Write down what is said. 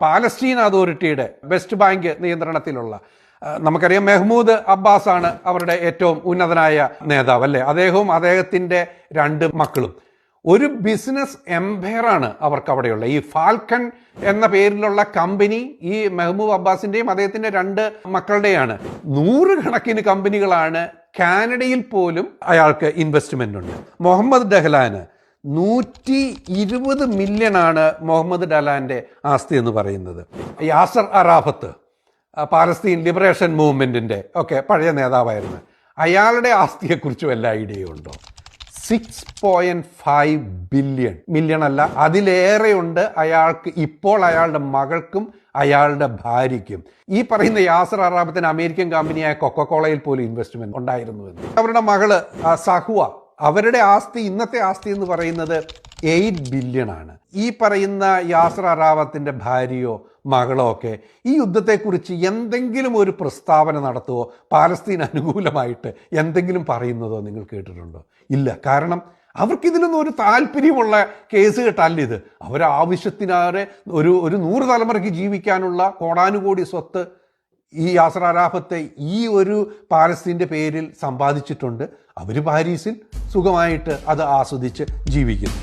Palestine അതോറിറ്റിയുടെ west bank നിയന്ത്രണത്തിലുള്ള നമുക്കറിയാം മെഹ്മൂദ് അബ്ബാസ് ആണ് അവരുടെ ഏറ്റവും ഉന്നതനായ നേതാവ് അല്ലേ. അദ്ദേഹവും അദ്ദേഹത്തിൻ്റെ 2 മക്കളും ഒരു ബിസിനസ് എംപയറാണ് അവർക്ക് അവിടെയുള്ള. ഈ ഫാൽക്കൺ എന്ന പേരിലുള്ള കമ്പനി ഈ മെഹ്മൂദ് അബ്ബാസിൻ്റെയും അദ്ദേഹത്തിൻ്റെ 2 മക്കളുടെയാണ്. 100 കണക്കിന് കമ്പനികളാണ്. കാനഡയിൽ പോലും അയാൾക്ക് ഇൻവെസ്റ്റ്മെൻ്റ് ഉണ്ട്. മുഹമ്മദ് ഡഹ്ലാന് 120 മില്യണാണ് മുഹമ്മദ് ഡഹ്ലാൻ്റെ ആസ്തി എന്ന് പറയുന്നത്. യാസർ അറാഫത്ത് പാലസ്തീൻ ലിബറേഷൻ മൂവ്മെൻറ്റിൻ്റെ ഒക്കെ പഴയ നേതാവായിരുന്നു. അയാളുടെ ആസ്തിയെക്കുറിച്ച് വല്ല ഐഡിയയുണ്ടോ? 6.5 ബില്യൺ, മില്യൺ അല്ല, അതിലേറെയുണ്ട് അയാൾക്ക് ഇപ്പോൾ അയാളുടെ മകൾക്കും അയാളുടെ ഭാര്യയ്ക്കും. ഈ പറയുന്ന യാസർ അറാഫത്തിന് അമേരിക്കൻ കമ്പനിയായ കൊക്കക്കോളയിൽ പോലും ഇൻവെസ്റ്റ്മെന്റ് ഉണ്ടായിരുന്നുവെന്ന്. അവരുടെ മകള് സഹുവ, അവരുടെ ആസ്തി, ഇന്നത്തെ ആസ്തി എന്ന് പറയുന്നത് 8 ബില്യൺ ആണ്. ഈ പറയുന്ന യാസർ അറാഫത്തിന്റെ ഭാര്യയോ മകളോ ഒക്കെ ഈ യുദ്ധത്തെക്കുറിച്ച് എന്തെങ്കിലും ഒരു പ്രസ്താവന നടത്തുവോ, പാലസ്തീൻ അനുകൂലമായിട്ട് എന്തെങ്കിലും പറയുന്നതോ നിങ്ങൾ കേട്ടിട്ടുണ്ടോ? ഇല്ല. കാരണം അവർക്കിതിലൊന്നും ഒരു താല്പര്യമുള്ള കേസ് കേട്ടല്ല ഇത്. അവരാവശ്യത്തിനാറെ ഒരു 100 തലമുറയ്ക്ക് ജീവിക്കാനുള്ള കോടാനുകോടി സ്വത്ത് ഈ യാസർ അറാഫത്തെ ഈ ഒരു പാലസ്തീൻ്റെ പേരിൽ സമ്പാദിച്ചിട്ടുണ്ട്. അവർ പാരീസിൽ സുഖമായിട്ട് അത് ആസ്വദിച്ച് ജീവിക്കുന്നു.